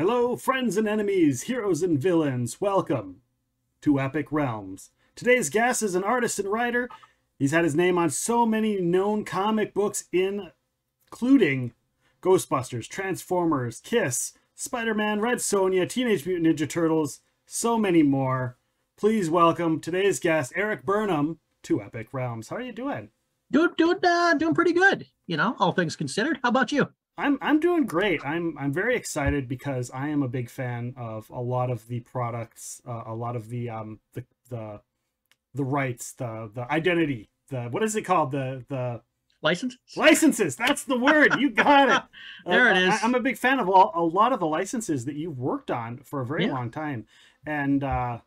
Hello, friends and enemies, heroes and villains. Welcome to Epic Realms. Today's guest is an artist and writer. He's had his name on so many known comic books, including Ghostbusters, Transformers, Kiss, Spiderman, Red Sonja, Teenage Mutant Ninja Turtles, so many more. Please welcome today's guest, Erik Burnham, to Epic Realms. How are you doing? Doing pretty good, all things considered. How about you? I'm doing great. I'm very excited because I am a big fan of a lot of the products, a lot of the rights, the identity, the what is it called? The licenses. That's the word. You got it. There it is. I'm a big fan of a lot of the licenses that you've worked on for a very long time, and I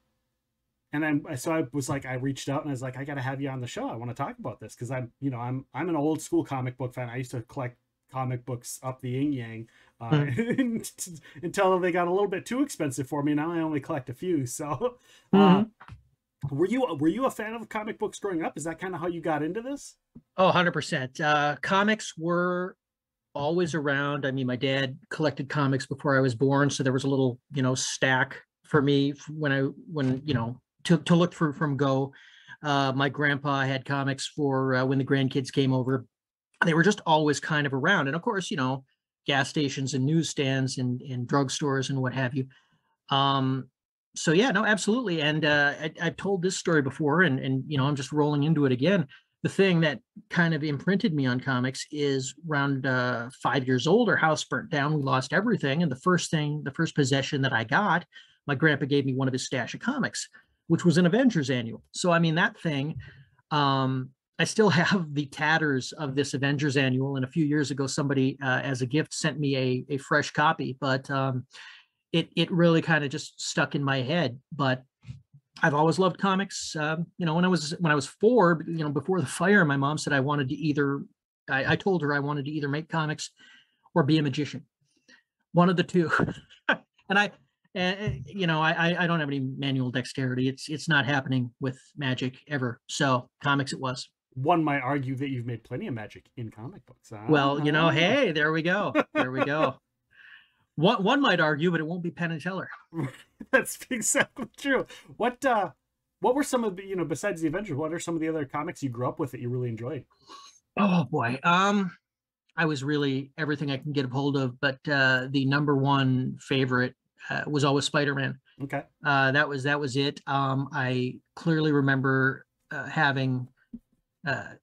was like, I reached out and I was like, I got to have you on the show. I want to talk about this because I'm an old school comic book fan. I used to collect comic books up the yin yang until they got a little bit too expensive for me. Now I only collect a few. So were you a fan of comic books growing up? Is that kind of how you got into this? Oh, 100%. Comics were always around. I mean, my dad collected comics before I was born, so there was a little stack for me when to look through from go. My grandpa had comics for when the grandkids came over. They were just always kind of around. And of course, gas stations and newsstands and drugstores and what have you. So yeah, no, absolutely. And I've told this story before and I'm just rolling into it again. The thing that kind of imprinted me on comics is around 5 years old, our house burnt down. We lost everything. And the first possession that I got, my grandpa gave me one of his stash of comics, which was an Avengers annual. So, I mean, that thing, I still have the tatters of this Avengers annual. And a few years ago, somebody as a gift sent me a fresh copy, but it really kind of just stuck in my head. But I've always loved comics. When I was 4, before the fire, my mom said I wanted to I told her I wanted to either make comics or be a magician, one of the two. And I don't have any manual dexterity. It's not happening with magic ever. So comics it was. One might argue that you've made plenty of magic in comic books. Well, hey, there we go. There we go. One might argue, but it won't be Penn and Teller. That's exactly true. What were some of the, besides the Avengers, what are some of the other comics you grew up with that you really enjoyed? Oh boy. I was really everything I can get a hold of, but the number one favorite was always Spider-Man. Okay. That was it. I clearly remember having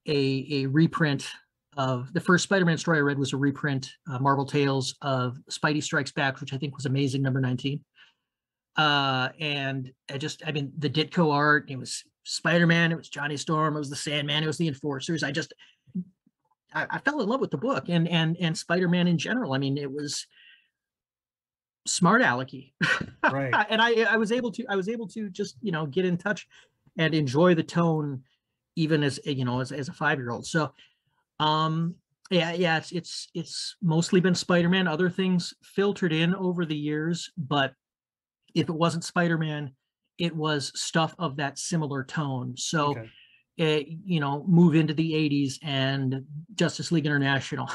a reprint of the first Spider-Man story I read was a reprint, Marvel Tales of Spidey Strikes Back, which I think was amazing, number 19. And the Ditko art, it was Spider-Man, it was Johnny Storm, it was the Sandman, it was the Enforcers. I fell in love with the book and Spider-Man in general. I mean, it was smart alecky. Right. And I was able to just, get in touch and enjoy the tone even as a 5-year-old. So it's mostly been Spider-Man, other things filtered in over the years, but if it wasn't Spider-Man, it was stuff of that similar tone. So move into the 80s and Justice League International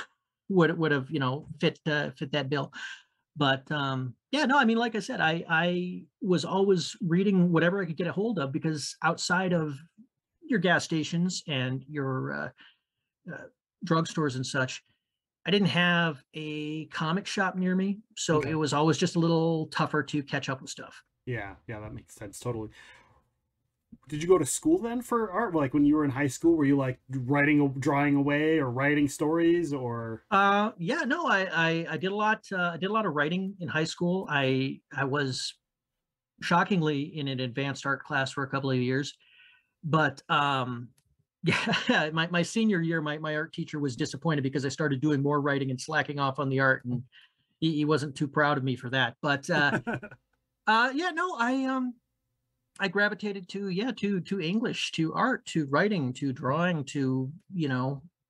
would have fit that bill. But like I said, I was always reading whatever I could get a hold of, because outside of your gas stations and your drugstores and such, I didn't have a comic shop near me, so it was always just a little tougher to catch up with stuff. Yeah, that makes sense totally. Did you go to school then for art? Like when you were in high school, were you like drawing away or writing stories or? I did a lot. I did a lot of writing in high school. I was shockingly in an advanced art class for a couple of years, but my senior year, my art teacher was disappointed because I started doing more writing and slacking off on the art, and he wasn't too proud of me for that. But I gravitated to English, to art, to writing, to drawing, to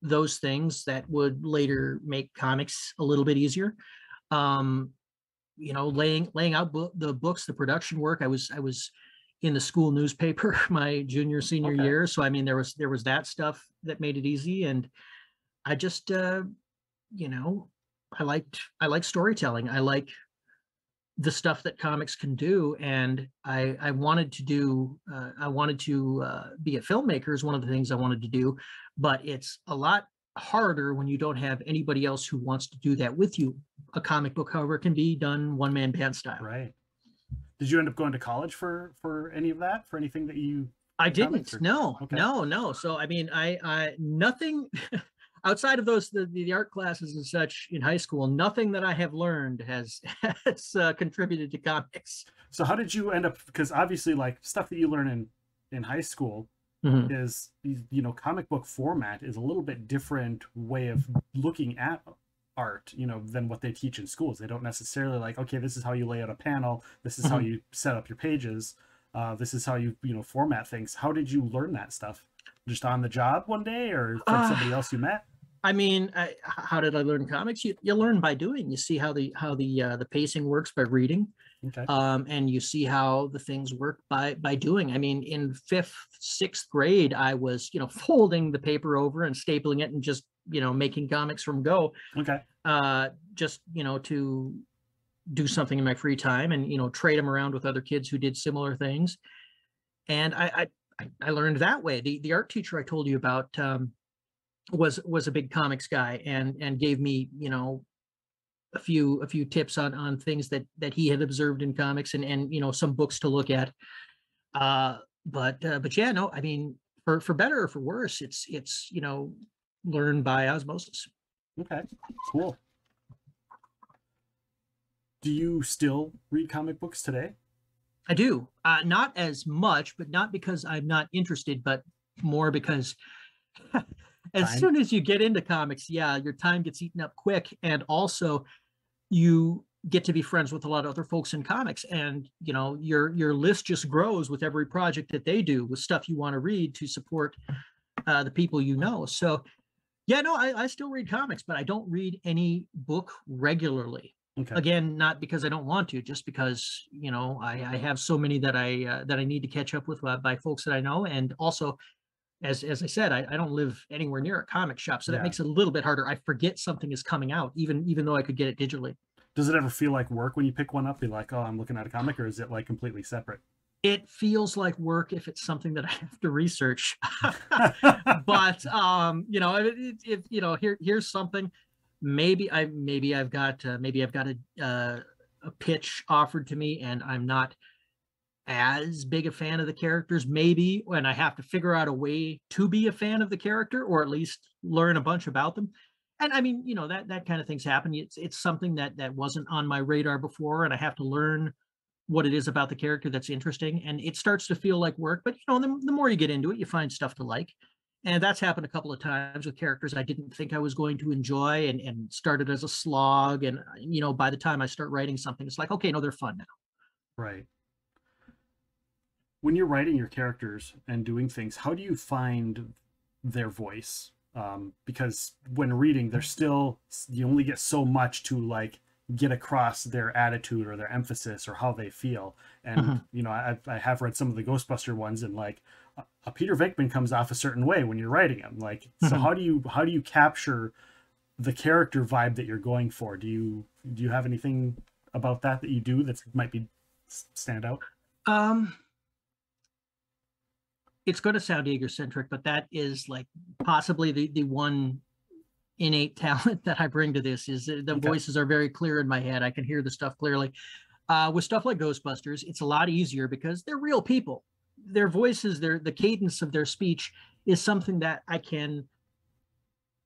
those things that would later make comics a little bit easier. Laying out the books, the production work. I was in the school newspaper my senior year, so I mean there was that stuff that made it easy, and I just I like storytelling. I like the stuff that comics can do. And I wanted to do, be a filmmaker is one of the things I wanted to do, but it's a lot harder when you don't have anybody else who wants to do that with you. A comic book, however, can be done one-man band style. Right. Did you end up going to college for any of that, for anything that you? I didn't. No, okay. no. So, I mean, I nothing outside of those, the art classes and such in high school, nothing that I have learned has contributed to comics. So how did you end up, because obviously like stuff that you learn in high school is, you know, comic book format is a little bit different way of looking at art, you know, than what they teach in schools. They don't necessarily like, okay, this is how you lay out a panel, this is how you set up your pages, this is how you know, format things. How did you learn that stuff? Just on the job one day, or from somebody else you met? I mean, how did I learn comics? You learn by doing. You see how the pacing works by reading, okay. And you see how the things work by doing. I mean, in 5th, 6th grade, I was, you know, folding the paper over and stapling it and just, you know, making comics from go. Okay. Just, you know, to do something in my free time and, you know, trade them around with other kids who did similar things. And I learned that way. The art teacher I told you about was a big comics guy and gave me, you know, a few tips on things that he had observed in comics and you know, some books to look at. But yeah, no, I mean, for better or for worse, it's you know, learned by osmosis. Okay, cool. Do you still read comic books today? I do. Not as much, but not because I'm not interested, but more because as soon as you get into comics, yeah, your time gets eaten up quick. And also you get to be friends with a lot of other folks in comics. And, you know, your list just grows with every project that they do, with stuff you want to read to support the people you know. So, yeah, no, I still read comics, but I don't read any book regularly. Okay. Again, not because I don't want to, just because, you know, I have so many that I need to catch up with by folks that I know. And also, as I said, I don't live anywhere near a comic shop, so that makes it a little bit harder. I forget something is coming out, even though I could get it digitally. Does it ever feel like work when you pick one up? You're like, oh, I'm looking at a comic, or is it like completely separate? It feels like work if it's something that I have to research. But you know, if you know, here's something. Maybe I've got a pitch offered to me, and I'm not as big a fan of the characters, maybe, and I have to figure out a way to be a fan of the character, or at least learn a bunch about them. And I mean, you know, that kind of things happen. It's something that wasn't on my radar before, and I have to learn what it is about the character that's interesting, and it starts to feel like work. But you know, the more you get into it, you find stuff to like. And that's happened a couple of times with characters I didn't think I was going to enjoy, and started as a slog. And, you know, by the time I start writing something, it's like, okay, no, they're fun now. Right. When you're writing your characters and doing things, how do you find their voice? Because when reading, there's still, you only get so much to like get across their attitude or their emphasis or how they feel. And, you know, I have read some of the Ghostbuster ones, and like, a Peter Venkman comes off a certain way when you're writing him. Like, so how do you capture the character vibe that you're going for? Do you have anything about that you do that might be stand out? It's going to sound egocentric, but that is like possibly the one innate talent that I bring to this is the voices are very clear in my head. I can hear the stuff clearly. With stuff like Ghostbusters, it's a lot easier because they're real people. Their voices, the cadence of their speech is something that I can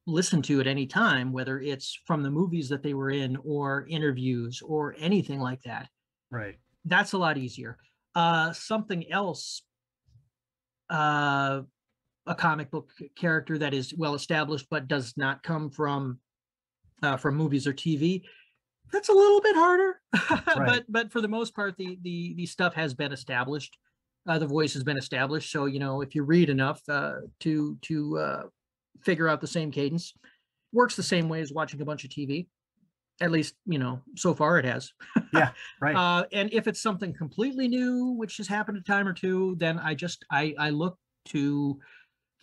listen to at any time, whether it's from the movies that they were in or interviews or anything like that. Right. That's a lot easier. Something else, a comic book character that is well established but does not come from movies or TV. That's a little bit harder, right. but for the most part, the stuff has been established. The voice has been established. So, you know, if you read enough to figure out the same cadence, works the same way as watching a bunch of TV. At least, you know, so far it has. Yeah, right. And if it's something completely new, which has happened a time or two, then I look to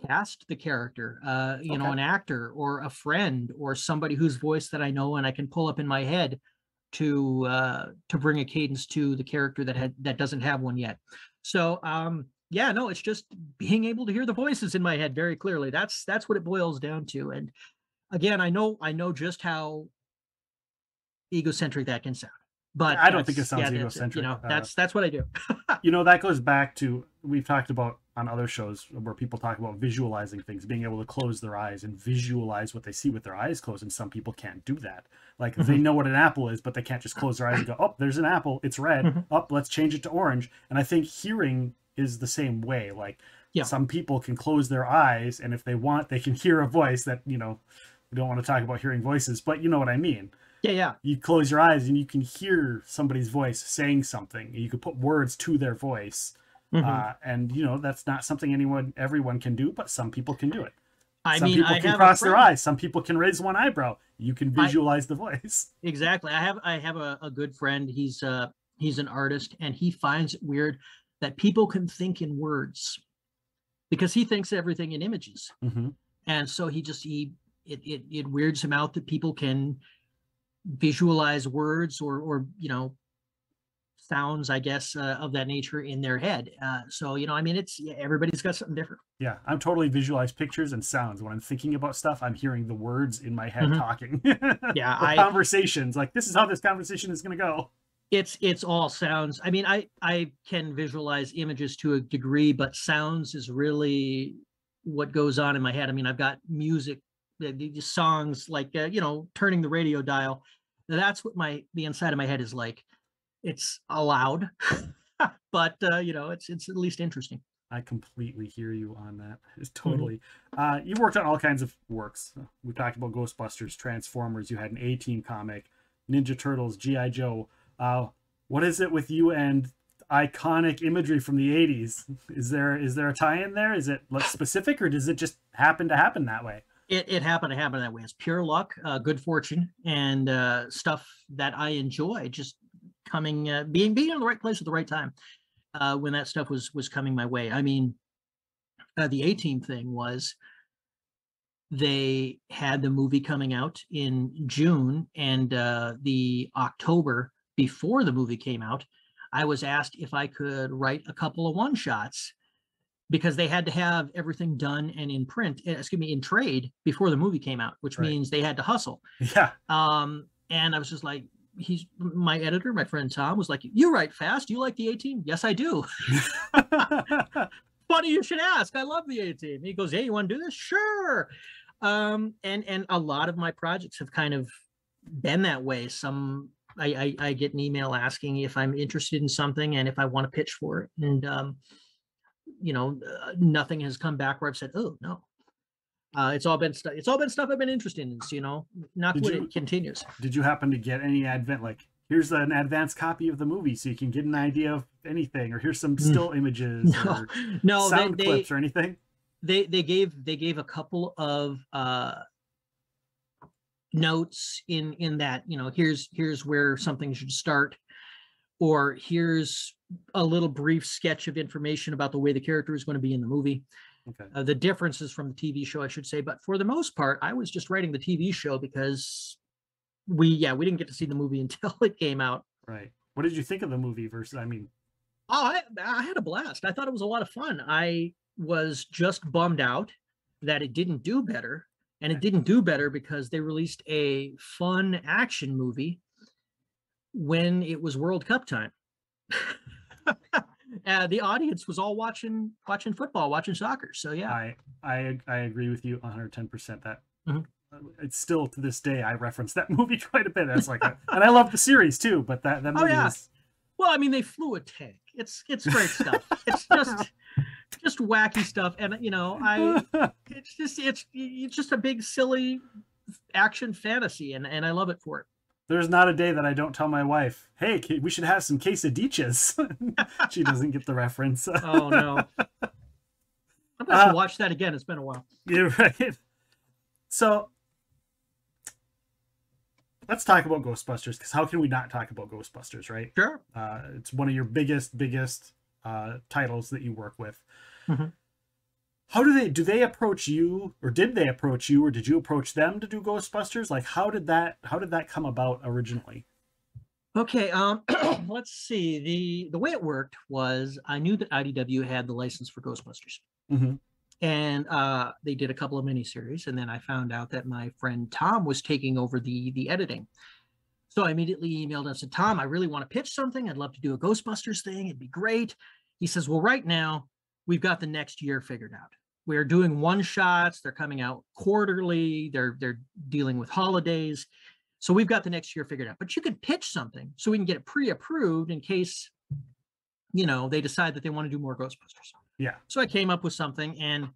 cast the character, you know, an actor or a friend or somebody whose voice that I know and I can pull up in my head to bring a cadence to the character that doesn't have one yet. So yeah, no, it's just being able to hear the voices in my head very clearly. That's what it boils down to. And again, I know just how egocentric that can sound, but I don't think it sounds egocentric. That's what I do. That goes back to, we've talked about on other shows where people talk about visualizing things, being able to close their eyes and visualize what they see with their eyes closed. And some people can't do that. Like they know what an apple is, but they can't just close their eyes and go, oh, there's an apple. It's red. Oh, let's change it to orange. And I think hearing is the same way. Like some people can close their eyes, and if they want, they can hear a voice that, we don't want to talk about hearing voices, but you know what I mean? Yeah. You close your eyes and you can hear somebody's voice saying something. You could put words to their voice. And that's not something everyone can do, but some people can do it. Some people can cross their eyes. Some people can raise one eyebrow. You can visualize the voice. Exactly. I have a good friend. He's an artist, and he finds it weird that people can think in words because he thinks everything in images. And so it weirds him out that people can visualize words or sounds, I guess, of that nature in their head. So it's everybody's got something different. Yeah, I'm totally visualize pictures and sounds. When I'm thinking about stuff, I'm hearing the words in my head talking. Yeah, conversations, like this is how this conversation is going to go. It's all sounds. I mean, I can visualize images to a degree, but sounds is really what goes on in my head. I mean, I've got music, these songs, like turning the radio dial. That's what the inside of my head is like. It's loud, but it's at least interesting. I completely hear you on that. It's totally. You worked on all kinds of works. We talked about Ghostbusters, Transformers. You had an A-Team comic, Ninja Turtles, G.I. Joe. What is it with you and iconic imagery from the 80s? Is there a tie-in there? Is it specific, or does it just happen to happen that way? It happened to happen that way. It's pure luck, good fortune, and stuff that I enjoy. Just coming, being in the right place at the right time when that stuff was coming my way. I mean, the A-Team thing was, they had the movie coming out in June, and the October before the movie came out, I was asked if I could write a couple of one-shots because they had to have everything done and in trade before the movie came out, which means they had to hustle. Yeah. And I was just like, my editor, my friend Tom, was like, you write fast. You like the A-Team? Yes, I do. Funny you should ask. I love the A-Team. He goes, hey, you want to do this? Sure. And a lot of my projects have kind of been that way. I get an email asking if I'm interested in something and if I want to pitch for it. And, nothing has come back where I've said, oh, no. It's all been stuff I've been interested in. So, knock wood, it continues. Did you happen to get any here's an advanced copy of the movie so you can get an idea of anything, or here's some still images or sound clips or anything? They gave a couple of notes in that, here's where something should start, or here's a little brief sketch of information about the way the character is going to be in the movie. Okay. The differences from the TV show, I should say, but for the most part, I was just writing the TV show because we didn't get to see the movie until it came out. Right. What did you think of the movie versus, I had a blast. I thought it was a lot of fun. I was just bummed out that it didn't do better. And it didn't do better because they released a fun action movie when it was World Cup time. The audience was all watching football, watching soccer. So yeah, I agree with you 110%. That it's still, to this day, I reference that movie quite a bit. That's and I love the series too. But that movie is... Well, I mean, they flew a tank. It's great stuff. It's just wacky stuff, and it's just a big silly action fantasy, and I love it for it. There's not a day that I don't tell my wife, hey, we should have some quesadillas. She doesn't get the reference. Oh, no. I'm going to watch that again. It's been a while. You're right. So let's talk about Ghostbusters, because how can we not talk about Ghostbusters, right? Sure. It's one of your biggest titles that you work with. How do they approach you, or did they approach you, or did you approach them to do Ghostbusters? Like, how did that come about originally? Okay, let's see. The way it worked was I knew that IDW had the license for Ghostbusters. Mm-hmm. And they did a couple of miniseries, and then I found out that my friend Tom was taking over the editing. So I immediately emailed and said, Tom, I really want to pitch something. I'd love to do a Ghostbusters thing. It'd be great. He says, well, right now we've got the next year figured out. We're doing one shots. They're coming out quarterly. They're dealing with holidays. So we've got the next year figured out. But you could pitch something so we can get it pre-approved in case, they decide that they want to do more Ghostbusters. Yeah. So I came up with something, and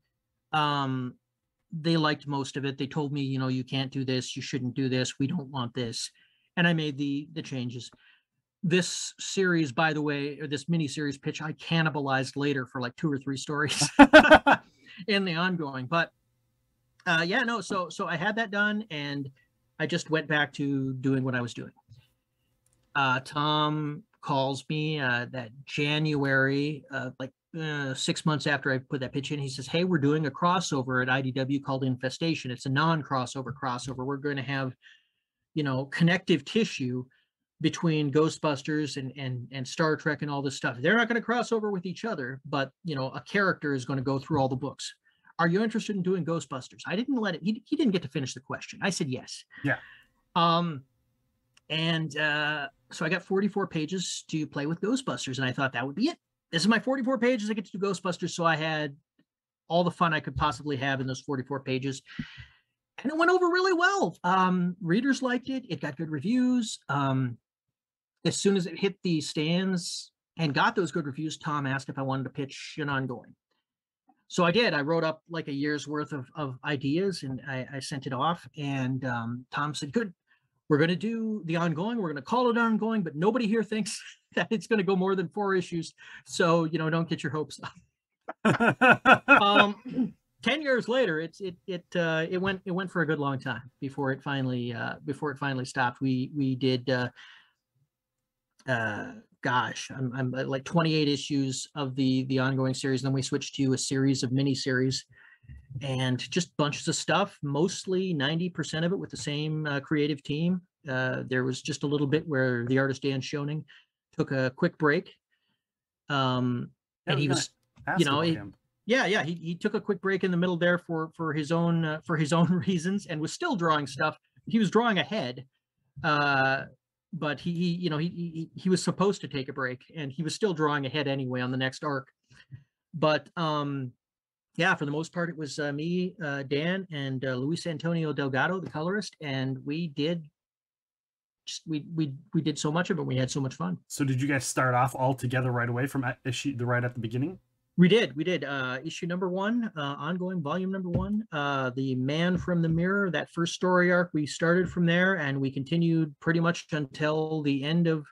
they liked most of it. They told me, you can't do this. You shouldn't do this. We don't want this. And I made the changes. This series, by the way, or this mini series pitch, I cannibalized later for like 2 or 3 stories in the ongoing. But so I had that done, and I just went back to doing what I was doing. Tom calls me that January, 6 months after I put that pitch in. He says, hey, we're doing a crossover at IDW called Infestation. It's a non-crossover crossover. We're going to have, connective tissue between Ghostbusters and Star Trek and all this stuff. They're not going to cross over with each other, but, a character is going to go through all the books. Are you interested in doing Ghostbusters? I didn't let it, he didn't get to finish the question. I said yes. Yeah. So I got 44 pages to play with Ghostbusters, and I thought that would be it. This is my 44 pages. I get to do Ghostbusters. So I had all the fun I could possibly have in those 44 pages. And it went over really well. Readers liked it. It got good reviews. As soon as it hit the stands and got those good reviews, Tom asked if I wanted to pitch an ongoing. So I did. I wrote up like a year's worth of ideas, and I sent it off. And Tom said, good, we're going to do the ongoing. We're going to call it ongoing, but nobody here thinks that it's going to go more than 4 issues. So, don't get your hopes up. 10 years later, it went for a good long time before it finally stopped. We did, I'm like 28 issues of the ongoing series. Then we switched to a series of mini-series and just bunches of stuff, mostly 90% of it with the same creative team. There was just a little bit where the artist Dan Schoening took a quick break. And he was, he took a quick break in the middle there for his own reasons, and was still drawing stuff. He was drawing ahead, but he was supposed to take a break, and he was still drawing ahead anyway on the next arc. But for the most part, it was me, Dan, and Luis Antonio Delgado, the colorist, and we did so much of it. We had so much fun. So did you guys start off all together right away from issue right at the beginning? We did. Issue number 1, ongoing volume number 1, the Man from the Mirror, that first story arc. We started from there, and we continued pretty much until the end of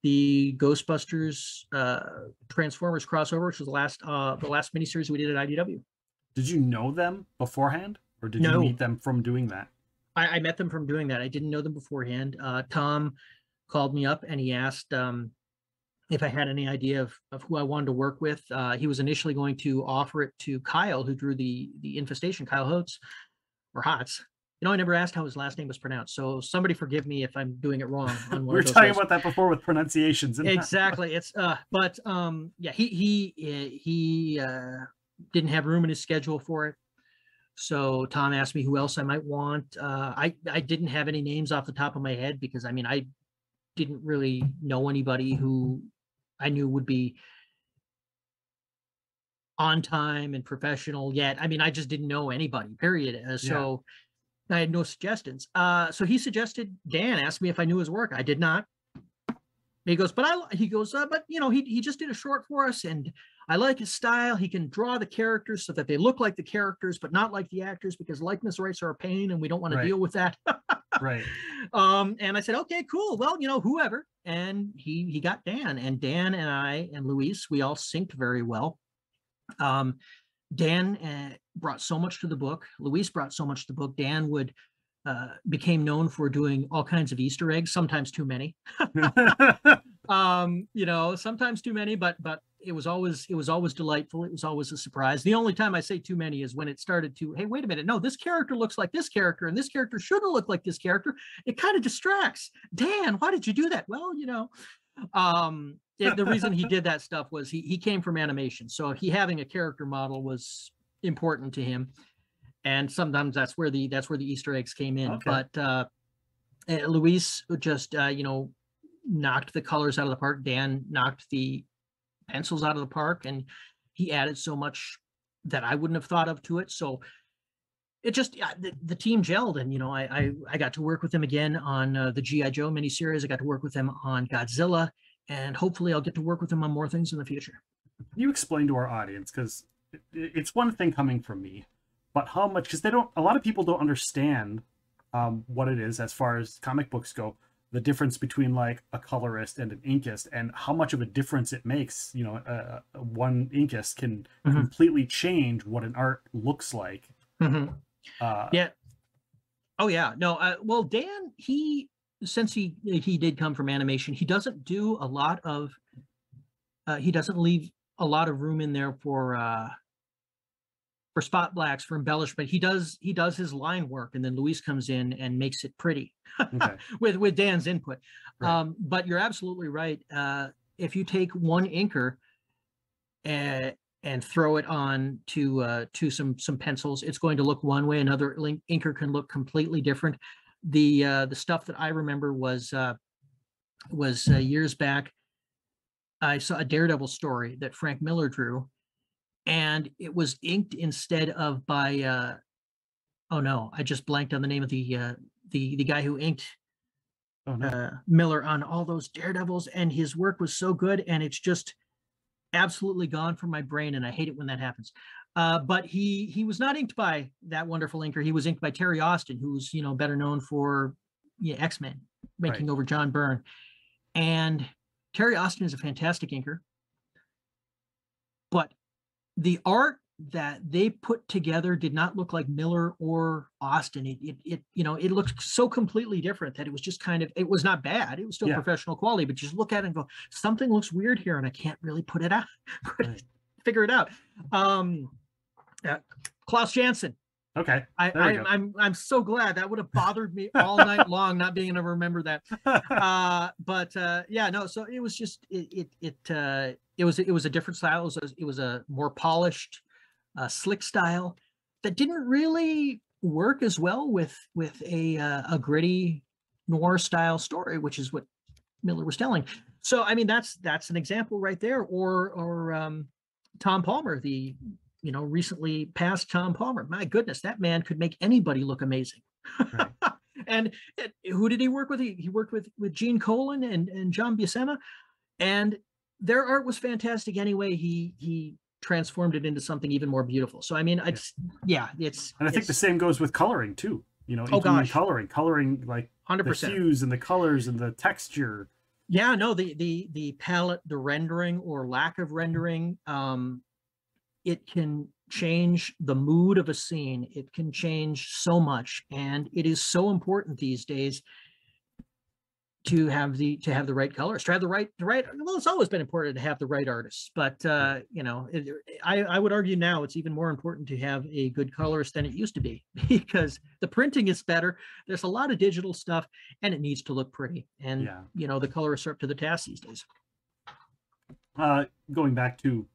the Ghostbusters Transformers crossover, which was the last miniseries we did at IDW. Did you know them beforehand, or did you meet them from doing that? I met them from doing that. I didn't know them beforehand. Tom called me up, and he asked if I had any idea of who I wanted to work with. He was initially going to offer it to Kyle, who drew the Infestation, Kyle Hotz, or Hotz. I never asked how his last name was pronounced, so somebody forgive me if I'm doing it wrong. On one we were talking about that before with pronunciations. Exactly. It's he didn't have room in his schedule for it. So Tom asked me who else I might want. I didn't have any names off the top of my head because I didn't really know anybody who I knew would be on time and professional yet. I just didn't know anybody, period. I had no suggestions. So he suggested Dan, asked me if I knew his work. I did not. He goes, but he just did a short for us, and I like his style. He can draw the characters so that they look like the characters, but not like the actors, because likeness rights are a pain, and we don't want to deal with that. Right. And I said, okay, cool. Well, whoever. And he got Dan, and Dan and I and Luis, we all synced very well. Dan brought so much to the book. Luis brought so much to the book. Dan became known for doing all kinds of Easter eggs, sometimes too many. Sometimes too many, but it was always delightful. It was always a surprise. The only time I say too many is when it started to, hey, wait a minute, no, this character looks like this character, and this character shouldn't look like this character. It kind of distracts. Dan, why did you do that? Well, the reason he did that stuff was he came from animation, so he having a character model was important to him, and sometimes that's where the Easter eggs came in. Okay. But Luis just knocked the colors out of the park. Dan knocked the pencils out of the park, and he added so much that I wouldn't have thought of to it. So it just the team gelled, and I got to work with him again on the G.I. Joe miniseries. I got to work with him on Godzilla, and hopefully I'll get to work with him on more things in the future. You explain to our audience, because it's one thing coming from me, but how much, because a lot of people don't understand what it is as far as comic books go, the difference between like a colorist and an inkist, and how much of a difference it makes. One inkist can completely change what an art looks like. Yeah. Oh yeah. No. Well, Dan, since he did come from animation, he doesn't do a lot of. He doesn't leave a lot of room in there for spot blacks, for embellishment. He does his line work, and then Luis comes in and makes it pretty Okay. with Dan's input. Right. But you're absolutely right. If you take one inker and throw it on to some pencils, it's going to look one way. Another inker can look completely different. The stuff that I remember was years back. I saw a Daredevil story that Frank Miller drew, and it was inked instead of by oh no, I just blanked on the name of the guy who inked Miller on all those Daredevils, and his work was so good, and it's just absolutely gone from my brain, and I hate it when that happens. But he was not inked by that wonderful inker. He was inked by Terry Austin, who's better known for X-Men, making over John Byrne. And Terry Austin is a fantastic inker, but the art that they put together did not look like Miller or Austin. It looked so completely different that it was just it was not bad. It was still professional quality, but you just look at it and go, something looks weird here, and I can't really put it out, figure it out. Klaus Janson. Okay. I'm so glad. That would have bothered me all night long, not being able to remember that. So it was just it was a different style. It was a more polished, slick style that didn't really work as well with a gritty noir style story, which is what Miller was telling. So I mean, that's an example right there. Or Tom Palmer, the recently passed Tom Palmer. My goodness, that man could make anybody look amazing. Right. And who did he work with? He worked with Gene Colan and John Buscema, and their art was fantastic anyway. He transformed it into something even more beautiful. So I mean, it's. And I think the same goes with coloring too. Coloring like 100%. The hues and the colors and the texture. Yeah, no, the palette, the rendering or lack of rendering, it can change the mood of a scene. It can change so much, and it is so important these days to have the right colors, to have the right. Well, it's always been important to have the right artists, but I would argue now it's even more important to have a good colorist than it used to be, because the printing is better. There's a lot of digital stuff, and it needs to look pretty. And the colorists are up to the task these days. Going back to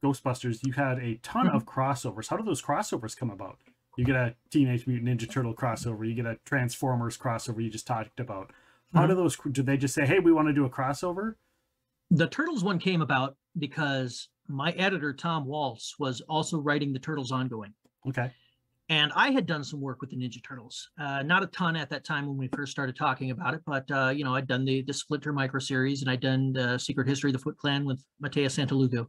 Ghostbusters, you had a ton of crossovers. How do those crossovers come about? You get a Teenage Mutant Ninja Turtle crossover, you get a Transformers crossover you just talked about. How do they just say, hey, we want to do a crossover? The Turtles one came about because my editor, Tom Waltz, was also writing the Turtles ongoing. Okay. And I had done some work with the Ninja Turtles. Not a ton at that time when we first started talking about it, but I'd done the Splinter micro series, and I'd done the Secret History of the Foot Clan with Matteo Santalugo.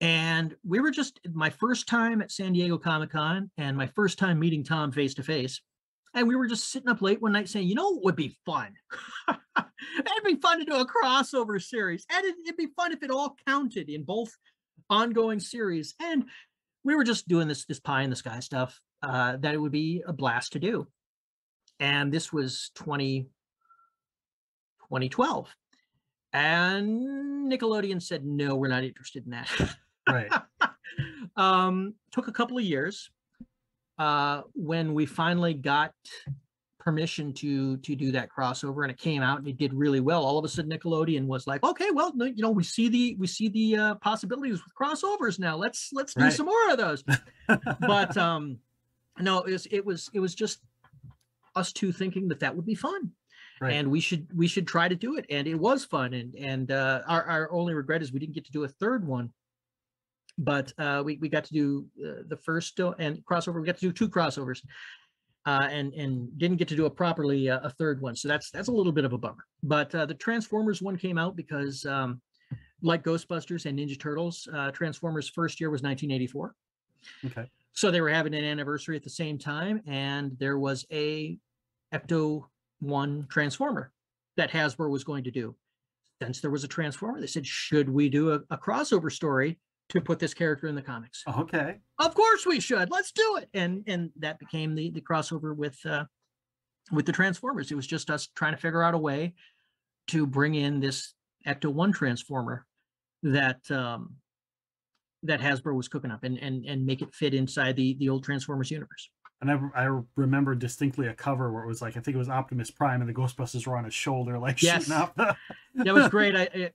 And we were just my first time at San Diego Comic-Con and my first time meeting Tom face to face. And we were just sitting up late one night saying, what would be fun? It'd be fun to do a crossover series. And it'd be fun if it all counted in both ongoing series. And we were just doing this pie in the sky stuff that it would be a blast to do. And this was 2012. And Nickelodeon said, no, we're not interested in that. Right. Took a couple of years. When we finally got permission to do that crossover and it came out and it did really well, all of a sudden Nickelodeon was like, okay, well, you know, we see the possibilities with crossovers now. Let's do some more of those. But no, it was just us two thinking that would be fun. Right. And we should try to do it. And it was fun. And our only regret is we didn't get to do a third one. But we got to do the first and crossover. We got to do 2 crossovers, and didn't get to do a third one. So that's a little bit of a bummer. But the Transformers one came out because, like Ghostbusters and Ninja Turtles, Transformers' first year was 1984. Okay. So they were having an anniversary at the same time, and there was a Ecto-1 Transformer that Hasbro was going to do. Since there was a Transformer, they said, should we do a crossover story to put this character in the comics? Okay. Of course we should. Let's do it. And that became the crossover with the Transformers. It was just us trying to figure out a way to bring in this Ecto-1 Transformer that that Hasbro was cooking up and make it fit inside the old Transformers universe. And I remember distinctly a cover where it was like, I think it was Optimus Prime and the Ghostbusters were on his shoulder, like shooting up. That was great. I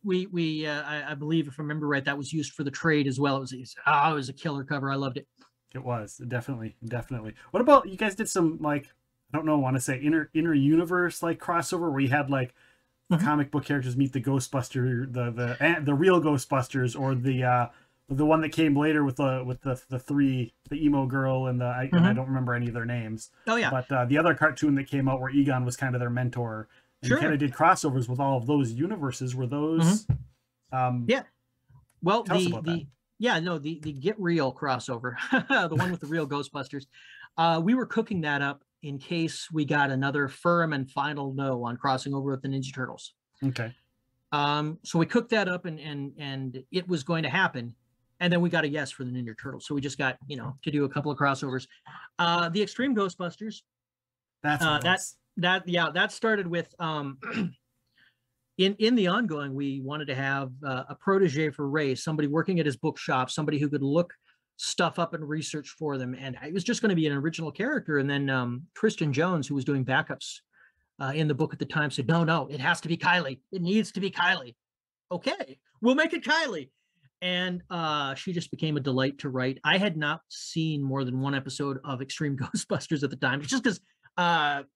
believe, if I remember right, that was used for the trade as well. It was a killer cover. I loved it. It was definitely. What about, you guys did some, like, I don't know, I want to say inner universe like crossover where you had like comic book characters meet the Ghostbuster, the real Ghostbusters, or the one that came later with the emo girl and I don't remember any of their names. Oh yeah. But the other cartoon that came out where Egon was kind of their mentor, and you kind of did crossovers with all of those universes. Were those? Yeah. Well, the Get Real crossover, the one with the real Ghostbusters. We were cooking that up in case we got another firm and final no on crossing over with the Ninja Turtles. Okay. So we cooked that up and it was going to happen. And then we got a yes for the Ninja Turtles. So we just got, to do a couple of crossovers. The Extreme Ghostbusters. That started with in the ongoing, we wanted to have a protege for Ray, somebody working at his bookshop, somebody who could look stuff up and research for them. And it was just going to be an original character. And then Tristan Jones, who was doing backups in the book at the time, said, no, it has to be Kylie. It needs to be Kylie. Okay, we'll make it Kylie. And she just became a delight to write. I had not seen more than one episode of Extreme Ghostbusters at the time. It's just because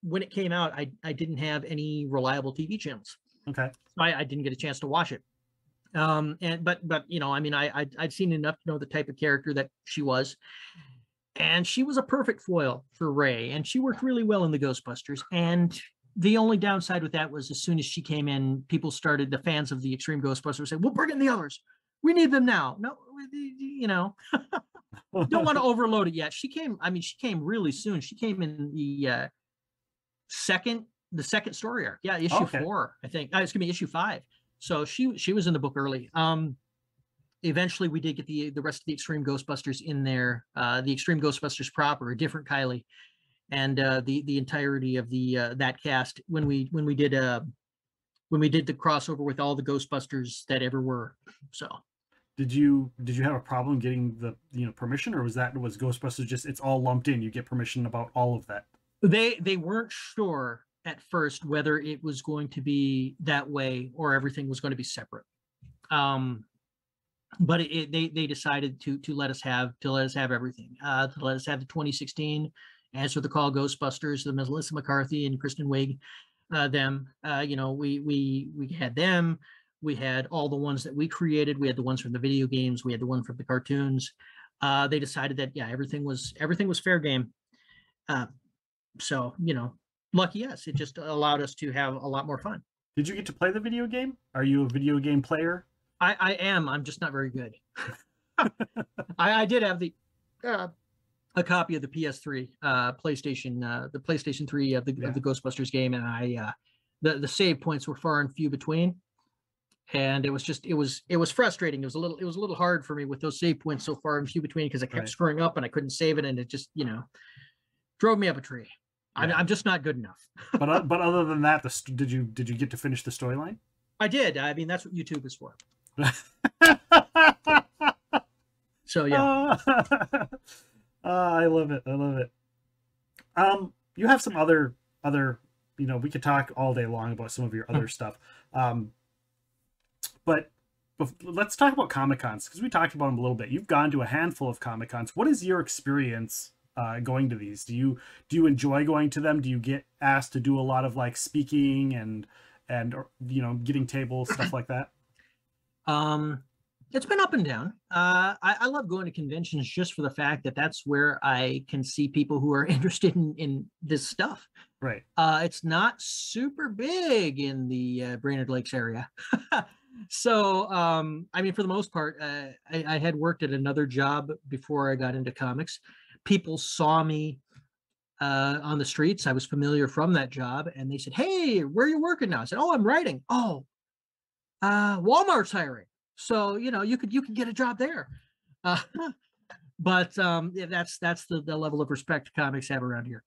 when it came out, I didn't have any reliable TV channels. Okay. So I didn't get a chance to watch it. But I'd seen enough to know the type of character that she was. And she was a perfect foil for Ray. And she worked really well in the Ghostbusters. And the only downside with that was as soon as she came in, the fans of the Extreme Ghostbusters said, we'll bring in the others. We need them now. No, don't want to overload it yet. She came really soon. She came in the second story arc. Yeah, issue 4, I think. Excuse me, issue 5. So she was in the book early. Eventually we did get the rest of the Extreme Ghostbusters in there. The Extreme Ghostbusters proper, a different Kylie, and the entirety of that cast when we did the crossover with all the Ghostbusters that ever were. So did you have a problem getting the permission, or was Ghostbusters just, it's all lumped in, you get permission about all of that? They weren't sure at first whether it was going to be that way or everything was going to be separate. But they decided to let us have everything, to let us have the 2016 Answer the Call Ghostbusters, the Melissa McCarthy and Kristen Wiig. We had them. We had all the ones that we created. We had the ones from the video games. We had the one from the cartoons. They decided that everything was fair game. So lucky us. It just allowed us to have a lot more fun. Did you get to play the video game? Are you a video game player? I am. I'm just not very good. I did have a copy of the PS3, PlayStation, the PlayStation 3 of the Ghostbusters game, and the save points were far and few between, and it was frustrating. It was a little hard for me with those save points so far and few between because I kept screwing up and I couldn't save it, and it just drove me up a tree. Yeah. I'm just not good enough. but other than that, did you get to finish the storyline? I did. I mean, that's what YouTube is for. So yeah. I love it. I love it. You have some other, you know, we could talk all day long about some of your other stuff. But let's talk about Comic-Cons, because we talked about them a little bit. You've gone to a handful of Comic-Cons. What is your experience going to these? Do you enjoy going to them? Do you get asked to do a lot of like speaking and you know, getting tables, stuff like that? It's been up and down. I love going to conventions just for the fact that that's where I can see people who are interested in this stuff. Right. It's not super big in the Brainerd Lakes area. So, I mean, for the most part, I had worked at another job before I got into comics. People saw me on the streets. I was familiar from that job, and they said, "Hey, where are you working now?" I said, "Oh, I'm writing." "Oh, Walmart's hiring. So, you know, you could get a job there." But yeah, that's the level of respect comics have around here.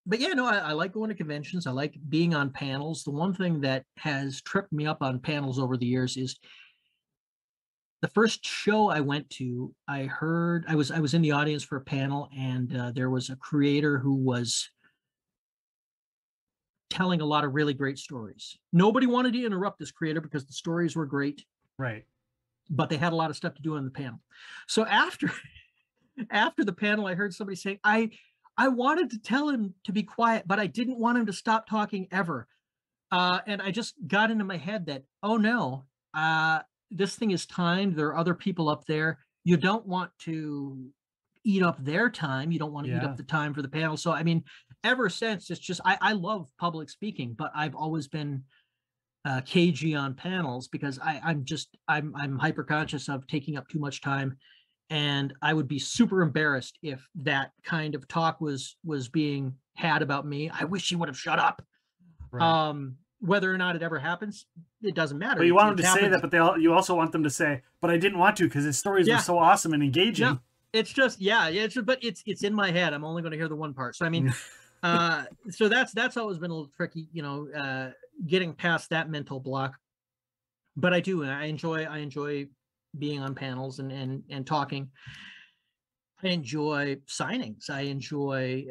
But yeah, no, I like going to conventions. I like being on panels. The one thing that has tripped me up on panels over the years is the first show I went to, I was in the audience for a panel, and there was a creator who was telling a lot of really great stories. Nobody wanted to interrupt this creator because the stories were great. Right. But they had a lot of stuff to do on the panel. So after the panel, I heard somebody saying, I wanted to tell him to be quiet, but I didn't want him to stop talking ever. And I just got into my head that, oh no, this thing is timed. There are other people up there. You don't want to eat up their time. You don't want to eat up the time for the panel. So, I mean, ever since, it's just, I love public speaking, but I've always been cagey on panels because I'm hyper conscious of taking up too much time. And I would be super embarrassed if that kind of talk was being had about me. I wish he would have shut up. Right. Whether or not it ever happens, it doesn't matter. But you want them to say that, but you also want them to say, "But I didn't want to because his stories were so awesome and engaging." No, it's just but it's in my head. I'm only going to hear the one part. So I mean, so that's always been a little tricky, you know, getting past that mental block. But I enjoy being on panels and talking. I enjoy signings. I enjoy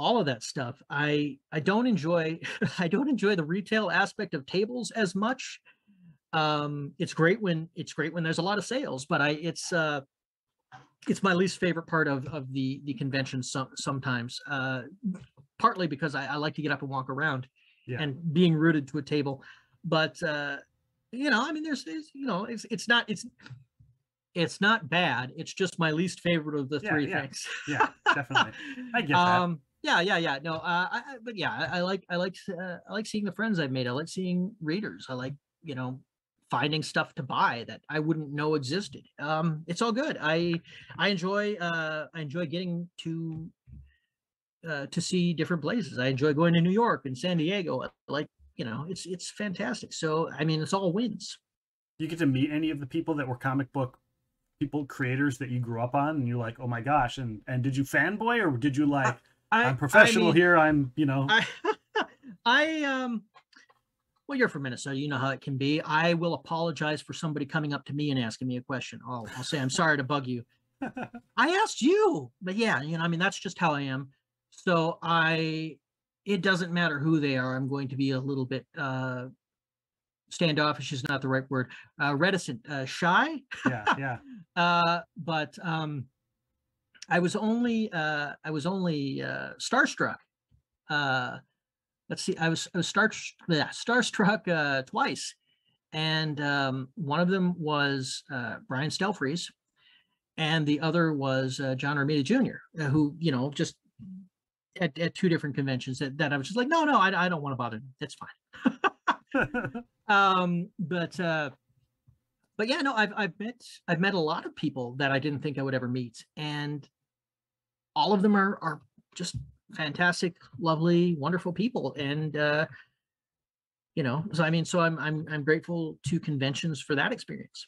all of that stuff. I don't enjoy the retail aspect of tables as much. It's great when there's a lot of sales, but it's my least favorite part of the convention sometimes. Partly because I like to get up and walk around and being rooted to a table, but you know, I mean, there's you know, it's not bad. It's just my least favorite of the three things. Yeah, definitely. I get that. Yeah. No, but yeah, I like seeing the friends I've made. I like seeing readers. I like, you know, finding stuff to buy that I wouldn't know existed. It's all good. I enjoy getting to see different places. I enjoy going to New York and San Diego. Like, you know, it's fantastic. So I mean, it's all wins. You get to meet any of the people that were comic book people, creators that you grew up on, and you're like, oh my gosh, and did you fanboy, or did you like, I'm professional here, I'm, you know? Well, you're from Minnesota, you know how it can be. I will apologize for somebody coming up to me and asking me a question. I'll say, I'm sorry to bug you. I asked you, but yeah, you know, I mean, that's just how I am. So it doesn't matter who they are. I'm going to be a little bit standoffish is not the right word. Reticent, shy. Yeah. But I was only starstruck. Let's see, I was starstruck twice, and one of them was Brian Stelfreeze, and the other was John Romita Jr., who, you know, just at two different conventions that I was just like, no, I don't want to bother him. That's fine. But yeah, no, I've met a lot of people that I didn't think I would ever meet, and all of them are just fantastic, lovely, wonderful people. And you know, so I mean, so I'm grateful to conventions for that experience.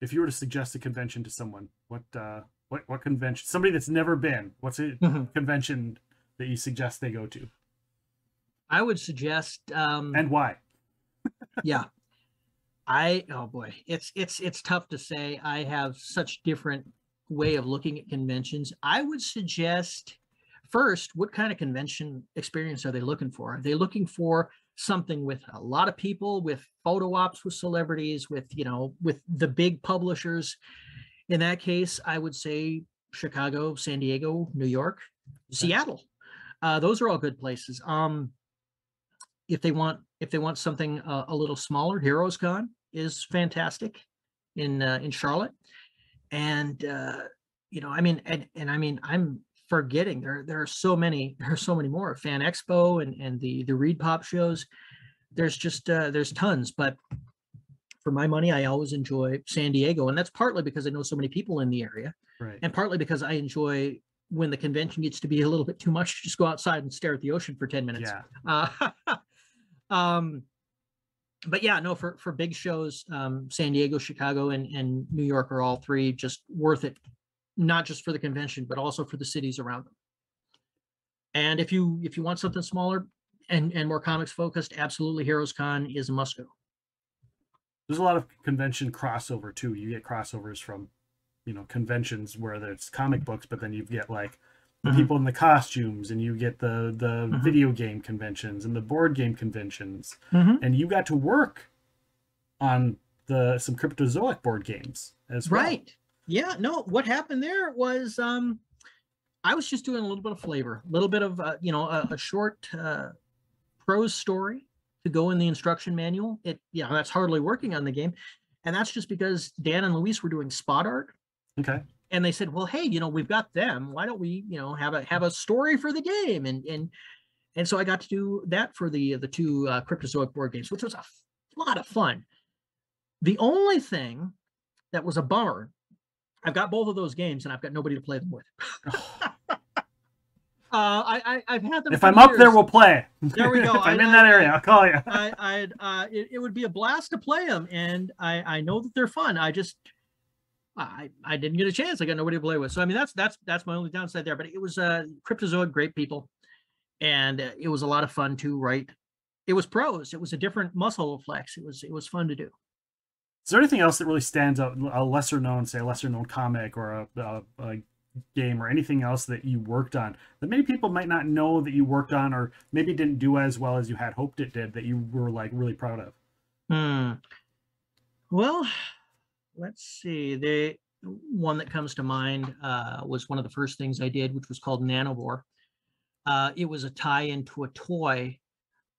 If you were to suggest a convention to someone, what convention? Somebody that's never been, what's a convention that you suggest they go to? I would suggest, And why? yeah, oh boy, it's tough to say. I have such different way of looking at conventions. I would suggest first, what kind of convention experience are they looking for? Are they looking for something with a lot of people, with photo ops with celebrities, with, with the big publishers? In that case, I would say Chicago, San Diego, New York, Seattle. Those are all good places. If they want something a little smaller, Heroes Con is fantastic in Charlotte. And I mean, I'm forgetting there are so many more. Fan Expo and the Reed Pop shows. There's just there's tons, but for my money, I always enjoy San Diego, and that's partly because I know so many people in the area, Right. and partly because I enjoy when the convention gets to be a little bit too much to just go outside and stare at the ocean for 10 minutes. Yeah. But yeah, no, for big shows, San Diego, Chicago, and New York are all three just worth it, not just for the convention, but also for the cities around them. And if you want something smaller and more comics focused, absolutely, Heroes Con is a must go. There's a lot of convention crossover too. You get crossovers from, conventions where there's comic books, but then you get like the people in the costumes, and you get the video game conventions and the board game conventions, and you got to work on some Cryptozoic board games as well. Right. Yeah. No, what happened there was I was just doing a little bit of flavor, a little bit of a short prose story to go in the instruction manual. That's hardly working on the game, and that's just because Dan and Luis were doing spot art. Okay. And they said, well, hey, we've got them. Why don't we, have a story for the game? And so I got to do that for the two Cryptozoic board games, which was a lot of fun. The only thing that was a bummer, I've got both of those games and I've got nobody to play them with. I've had them. If I'm up there, we'll play. There we go. If I'm in that area, I'll call you. It would be a blast to play them, and I know that they're fun. I didn't get a chance. I got nobody to play with. So I mean, that's my only downside there. But it was Cryptozoic, great people, and it was a lot of fun to write. It was prose. It was a different muscle flex. It was fun to do. Is there anything else that really stands out? A lesser known comic or a game or anything else that you worked on that many people might not know that you worked on, or maybe didn't do as well as you had hoped it did, that you were like really proud of? Well, let's see. The one that comes to mind was one of the first things I did, which was called Nanovore. It was a tie-in to a toy,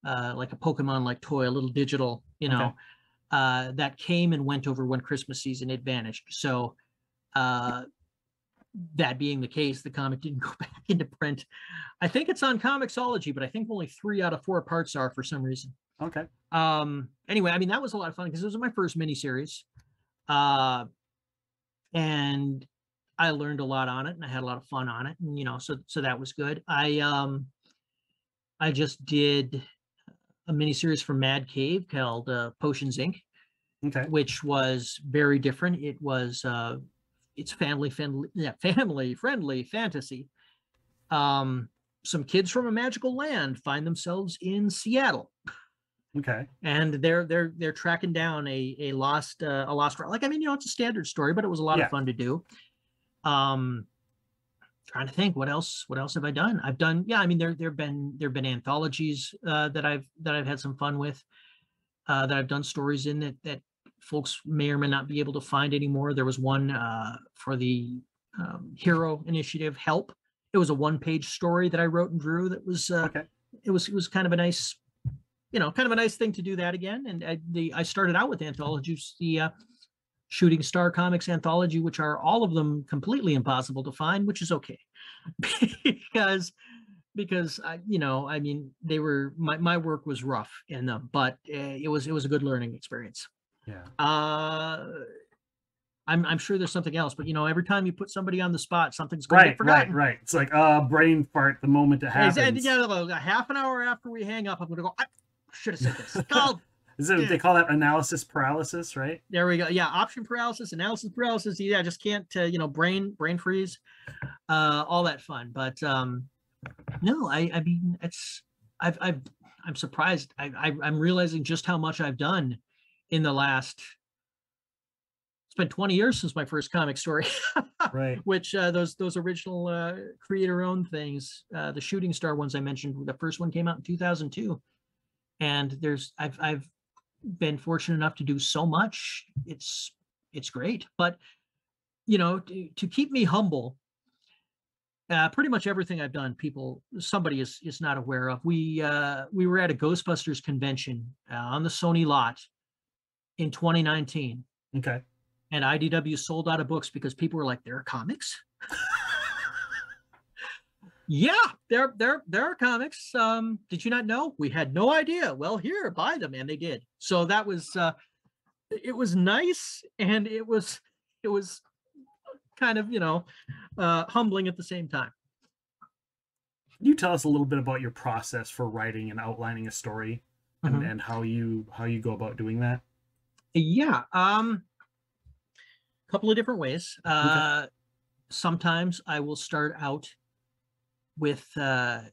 like a Pokemon-like toy, a little digital, Okay. That came and went over one Christmas season. It vanished. So that being the case, the comic didn't go back into print. I think it's on Comixology, but I think only 3 out of 4 parts are for some reason. Okay. Anyway, I mean, that was a lot of fun because it was my first miniseries. And I learned a lot on it, and I had a lot of fun on it, and so that was good. I just did a miniseries for Mad Cave called Potions Inc., Okay. which was very different. It was it's family friendly fantasy. Some kids from a magical land find themselves in Seattle. Okay. And they're tracking down a lost like, I mean, it's a standard story, but it was a lot of fun to do. Trying to think what else have I done? I've done, I mean, there've been anthologies that I've had some fun with, that I've done stories in that folks may or may not be able to find anymore. There was one for the Hero Initiative Help. It was a 1-page story that I wrote and drew that was Okay. it was kind of a nice thing to do that again. And I started out with anthologies, the Shooting Star Comics anthology, which are all of them completely impossible to find, which is okay, because I mean, they were my work was rough in them, but it was a good learning experience. Yeah. I'm sure there's something else, but every time you put somebody on the spot, something's going to get forgotten. Right. It's like brain fart the moment it happens. And a half an hour after we hang up, I'm going to go, I should have said this. They call that analysis paralysis, right? There we go. Yeah, option paralysis, analysis paralysis. Yeah, just can't brain freeze, all that fun. But no, I mean, it's I've I'm surprised. I'm realizing just how much I've done in the last. It's been 20 years since my first comic story, Right. which those original creator-owned things, the Shooting Star ones I mentioned, the first one came out in 2002, and I've been fortunate enough to do so much. It's great, but to keep me humble, pretty much everything I've done, somebody is not aware of. We were at a Ghostbusters convention on the Sony lot in 2019. Okay. And IDW sold out of books because people were like, "There are comics." Yeah, there are comics. Did you not know? We had no idea. Well, here, buy them, and they did. So that was it was nice, and it was kind of humbling at the same time. Can you tell us a little bit about your process for writing and outlining a story, and, Mhm. and how you go about doing that? Yeah, couple of different ways. Okay. Sometimes I will start out with a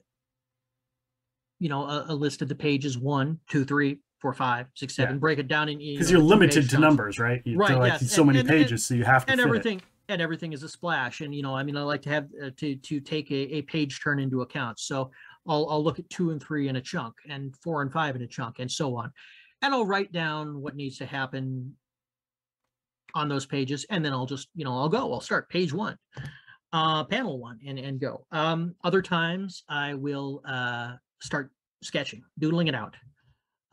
list of the pages 1, 2, 3, 4, 5, 6, 7. Yeah. Break it down in Because you're 2-page limited to chunks. numbers, right? Right. They're like Yes. so many pages, so you have to and fit everything it. and everything is a splash. And I like to have to take a page turn into account. So I'll look at 2 and 3 in a chunk, and 4 and 5 in a chunk, and so on. And I'll write down what needs to happen on those pages, and then I'll just I'll start page 1, panel 1, and go. Other times I will start sketching, doodling it out,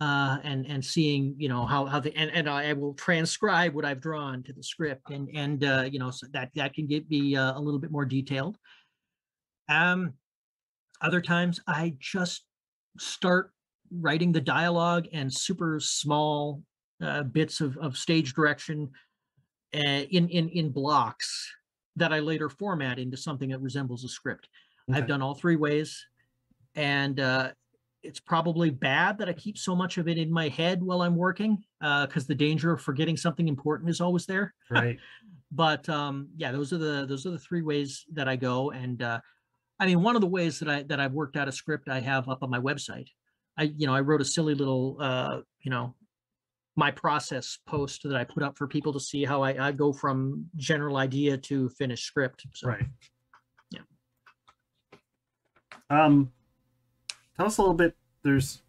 and seeing how and I will transcribe what I've drawn to the script, and so that can be a little bit more detailed. Other times I just start writing the dialogue and super small bits of stage direction in blocks that I later format into something that resembles a script. Okay. I've done all 3 ways, and it's probably bad that I keep so much of it in my head while I'm working, because the danger of forgetting something important is always there. Right. But yeah, those are the 3 ways that I go. And one of the ways that I've worked out a script I have up on my website. I wrote a silly little my process post that I put up for people to see how I go from general idea to finished script. So, Right. Yeah. Tell us a little bit.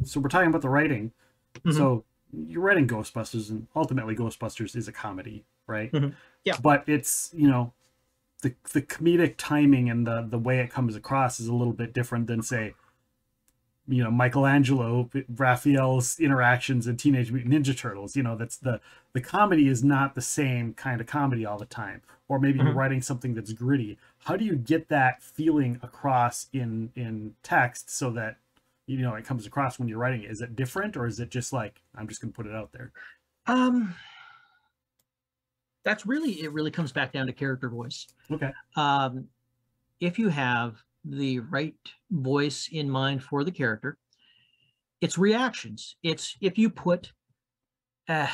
So we're talking about the writing. Mhm. So you're writing Ghostbusters, and ultimately Ghostbusters is a comedy, right? Mhm. Yeah. But it's the comedic timing and the way it comes across is a little bit different than, say, Michelangelo, Raphael's interactions in Teenage Mutant Ninja Turtles. That's the comedy is not the same kind of comedy all the time. Or maybe you're writing something that's gritty. How do you get that feeling across in text so that it comes across when you're writing it? Is it different, or is it just like, I'm just going to put it out there? It really comes back down to character voice. Okay. If you have the right voice in mind for the character, it's reactions. It's if you put a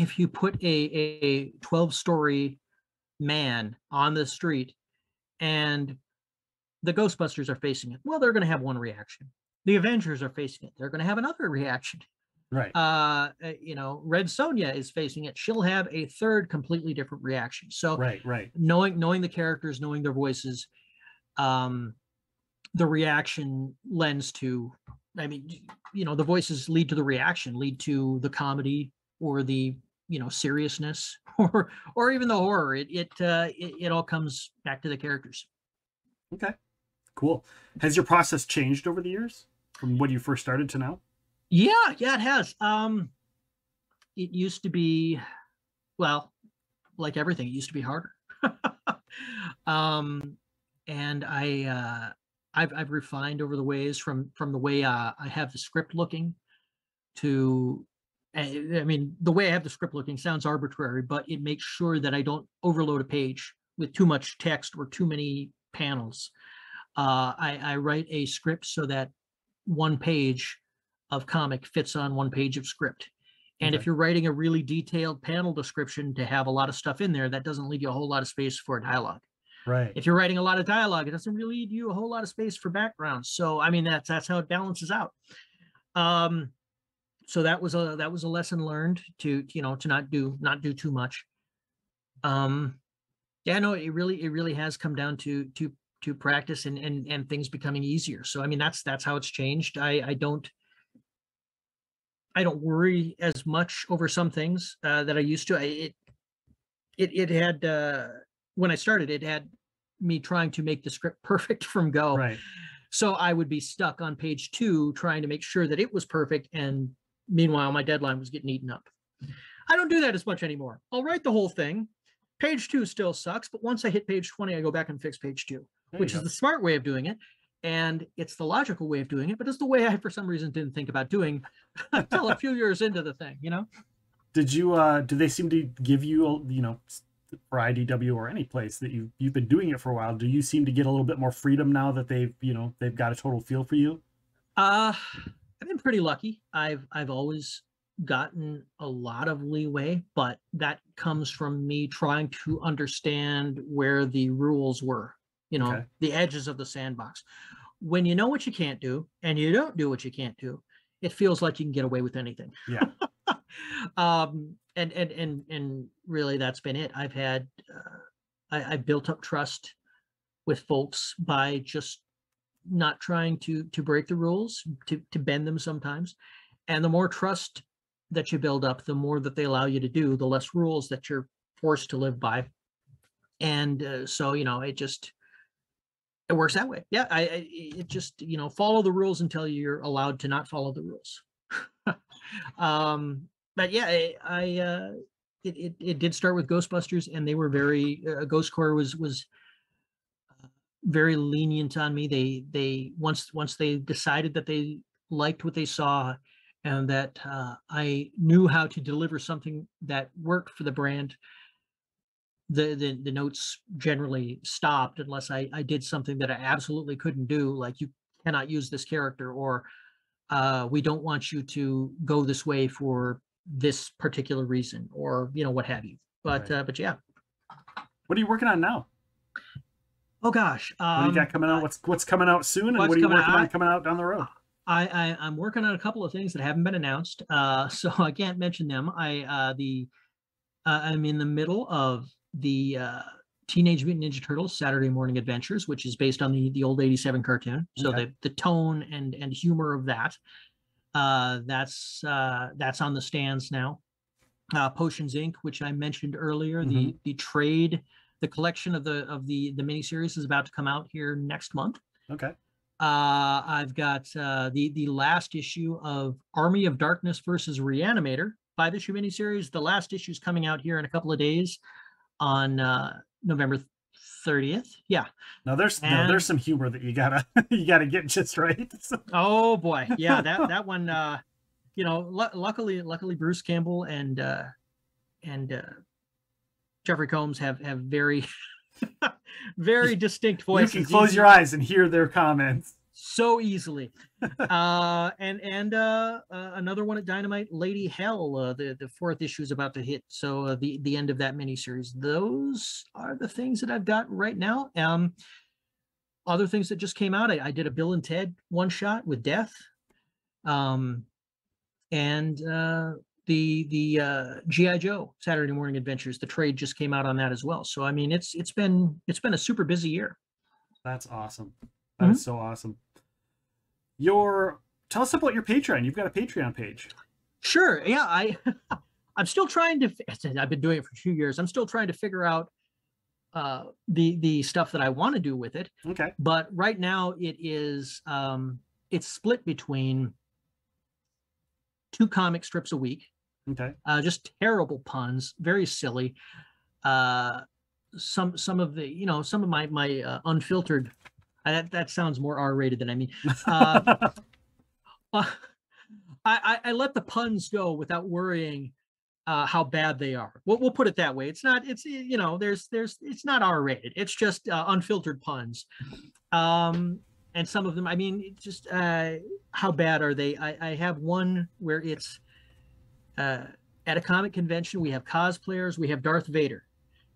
12-story man on the street and the Ghostbusters are facing it, well, they're going to have one reaction. The Avengers are facing it, they're going to have another reaction. Right. Red Sonja is facing it, she'll have a third completely different reaction. So right. knowing the characters, knowing their voices, the reaction lends to, the voices lead to the reaction, lead to the comedy or the seriousness or even the horror. It all comes back to the characters. Okay, cool. Has your process changed over the years from when you first started to now? Yeah, it has. It used to be, well, like everything, it used to be harder. And I've refined over the ways from the way I have the script looking to, the way I have the script looking sounds arbitrary, but it makes sure that I don't overload a page with too much text or too many panels. I write a script so that 1 page of comic fits on 1 page of script. And Okay. if you're writing a really detailed panel description to have a lot of stuff in there, that doesn't leave you a whole lot of space for dialogue. Right. If you're writing a lot of dialogue, it doesn't really leave you a whole lot of space for background. So, that's how it balances out. So that was a lesson learned to, to not do too much. Yeah, no, it really has come down to practice and things becoming easier. So I mean, that's how it's changed. I don't worry as much over some things that I used to. It had when I started, it had me trying to make the script perfect from go. Right. So I would be stuck on page 2 trying to make sure that it was perfect, and meanwhile my deadline was getting eaten up. I don't do that as much anymore. I'll write the whole thing. Page 2 still sucks, but once I hit page 20, I go back and fix page 2, which is the smart way of doing it. And it's the logical way of doing it, but it's the way I, for some reason, didn't think about doing until a few years into the thing, Did you, did they seem to give you, for IDW or any place that you've been doing it for a while, do you seem to get a little bit more freedom now that they've got a total feel for you? I've been pretty lucky. I've always gotten a lot of leeway, but that comes from me trying to understand where the rules were, Okay. the edges of the sandbox. When you know what you can't do and you don't do what you can't do, it feels like you can get away with anything. Yeah. And really that's been it. I've had I built up trust with folks by just not trying to break the rules, to bend them sometimes. And the more trust that you build up, the more that they allow you to do, the less rules that you're forced to live by. And so it works that way. Yeah, it just follow the rules until you're allowed to not follow the rules. But yeah, it did start with Ghostbusters, and they were very Ghost Corps was very lenient on me. They once they decided that they liked what they saw, and that I knew how to deliver something that worked for the brand, the notes generally stopped unless I did something that I absolutely couldn't do, like you cannot use this character, or we don't want you to go this way for this particular reason, or what have you. But Right. but yeah. What are you working on now? Oh gosh. What do you got coming out? What's coming out soon, and what are you working on coming out down the road? I'm working on a couple of things that haven't been announced, so I can't mention them. I'm in the middle of the Teenage Mutant Ninja Turtles Saturday Morning Adventures, which is based on the old '87 cartoon. So Okay. the tone and humor of that, that's on the stands now. Potions Inc., which I mentioned earlier, the trade, the collection of the miniseries is about to come out here next month. Okay. I've got the last issue of Army of Darkness versus Reanimator 5-issue miniseries. The last issue is coming out here in a couple of days on November 30th. Yeah. Now there's some humor that you gotta get just right. Oh boy, yeah, that one. Luckily Bruce Campbell and Jeffrey Combs have very very distinct voices. You can close your eyes and hear their comments so easily. And another one at Dynamite, Lady Hell, the 4th issue is about to hit, so the end of that miniseries. Those are the things that I've got right now. Other things that just came out, I did a Bill and Ted one shot with Death, and the G.I. Joe Saturday Morning Adventures. The trade just came out on that as well. So I mean, it's been a super busy year. That's awesome. That is so awesome. Tell us about your Patreon. You've got a Patreon page. Sure. Yeah, I'm still trying to. I've been doing it for 2 years. I'm still trying to figure out the stuff that I want to do with it. Okay. But right now it is it's split between 2 comic strips a week. Okay. Just terrible puns, very silly. Some of the some of my unfiltered. That sounds more R-rated than I mean. I let the puns go without worrying how bad they are. We'll put it that way. It's not. It's it's not R-rated. It's just unfiltered puns. And some of them, I mean, just how bad are they? I have one where it's at a comic convention. We have cosplayers. We have Darth Vader,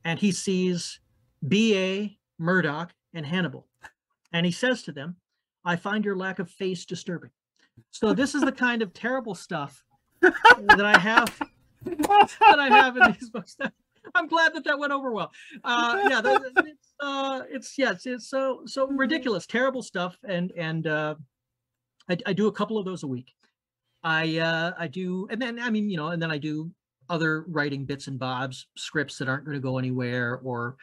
and he sees B.A., Murdoch, and Hannibal. And he says to them, "I find your lack of face disturbing." So this is the kind of terrible stuff that I have in these books. I'm glad that went over well. Yeah, it's so ridiculous, terrible stuff, and I do a couple of those a week. I do, and then and then I do other writing bits and bobs, scripts that aren't going to go anywhere, or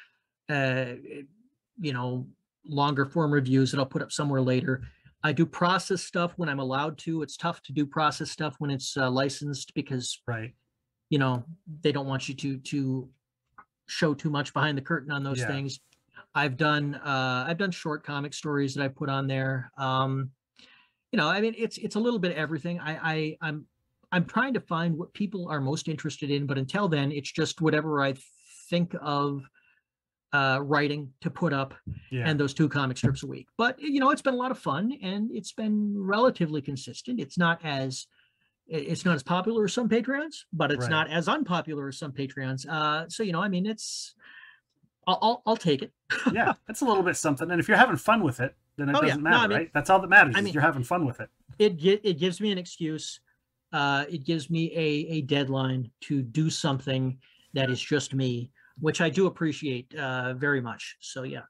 longer form reviews that I'll put up somewhere later. I do process stuff when I'm allowed to. It's tough to do process stuff when it's licensed, because right, they don't want you to show too much behind the curtain on those things. I've done short comic stories that I put on there. It's a little bit of everything. I'm trying to find what people are most interested in, but until then, it's just whatever I think of writing to put up, and those 2 comic strips a week. But it's been a lot of fun, and it's been relatively consistent. It's not as popular as some Patreons, but it's not as unpopular as some Patreons. So it's I'll take it. Yeah, it's a little bit something. And if you're having fun with it, then it doesn't matter, right? That's all that matters. Is you're having fun with it. It gives me an excuse. It gives me a deadline to do something that is just me, which I do appreciate very much. So yeah.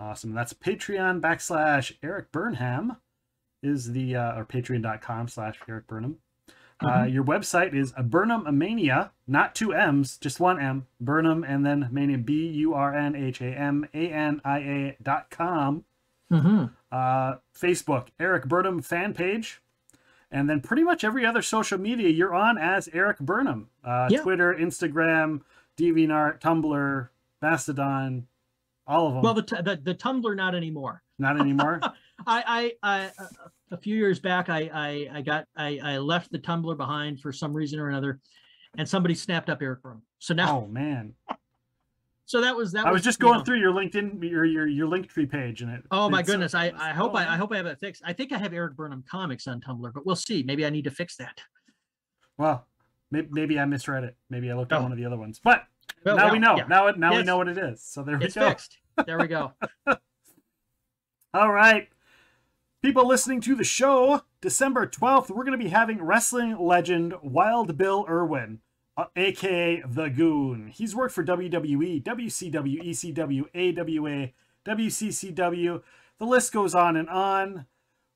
Awesome. That's Patreon /Erik Burnham is the or patreon.com/Erik Burnham. Your website is Burnhammania, not 2 M's, just 1 M. Burnham, and then Mania, BURNHAMANIA.com. Facebook, Erik Burnham fan page. And then pretty much every other social media you're on as Erik Burnham. Twitter, Instagram, DeviantArt, Tumblr, Mastodon, all of them. Well, the Tumblr, not anymore. Not anymore? I a few years back, I left the Tumblr behind for some reason or another, and somebody snapped up Erik Burnham. So now, oh man. So that was. I was just going through your LinkedIn, your Linktree page, and it. Oh my goodness! I hope I have it fixed. I think I have Erik Burnham comics on Tumblr, but we'll see. Maybe I need to fix that. Well, maybe I misread it. Maybe I looked at one of the other ones, but now we know. Yeah. Now we know what it is. So there we go. It's fixed. There we go. All right. People listening to the show, December 12th, we're going to be having wrestling legend Wild Bill Irwin, a.k.a. The Goon. He's worked for WWE, WCW, ECW, AWA, WCCW. The list goes on and on.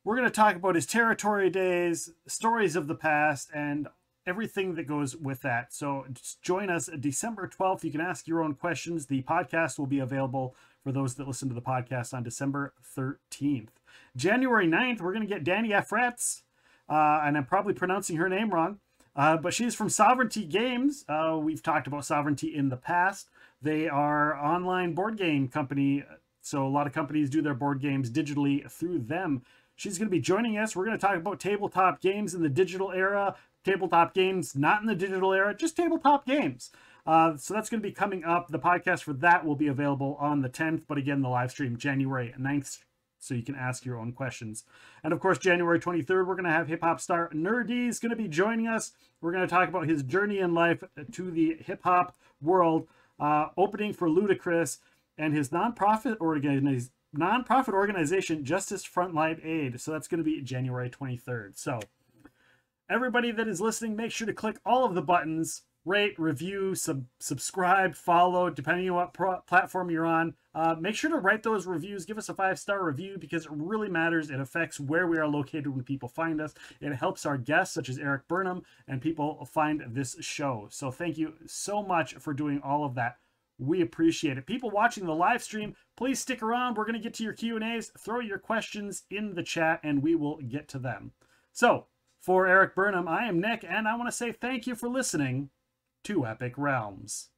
We're going to talk about his territory days, stories of the past, and everything that goes with that. So just join us December 12th. You can ask your own questions. The podcast will be available for those that listen to the podcast on December 13th. January 9th, we're going to get Danny Efratz, and I'm probably pronouncing her name wrong, but she's from Sovereignty Games. We've talked about Sovereignty in the past. They are an online board game company, so a lot of companies do their board games digitally through them. She's going to be joining us. We're going to talk about tabletop games in the digital era, tabletop games not in the digital era, just tabletop games. So that's going to be coming up. The podcast for that will be available on the 10th, but again, the live stream January 9th, so you can ask your own questions. And of course, January 23rd, we're going to have hip-hop star Nerdy's going to be joining us. We're going to talk about his journey in life to the hip-hop world, opening for Ludacris, and his nonprofit organization, Justice Frontline Aid. So that's going to be January 23rd. So everybody that is listening, make sure to click all of the buttons. Rate, review, subscribe, follow, depending on what platform you're on. Make sure to write those reviews. Give us a 5-star review, because it really matters. It affects where we are located when people find us. It helps our guests, such as Erik Burnham, and people find this show. So thank you so much for doing all of that. We appreciate it. People watching the live stream, please stick around. We're going to get to your Q&As. Throw your questions in the chat, and we will get to them. So for Erik Burnham, I am Nick, and I want to say thank you for listening to Epic Realms.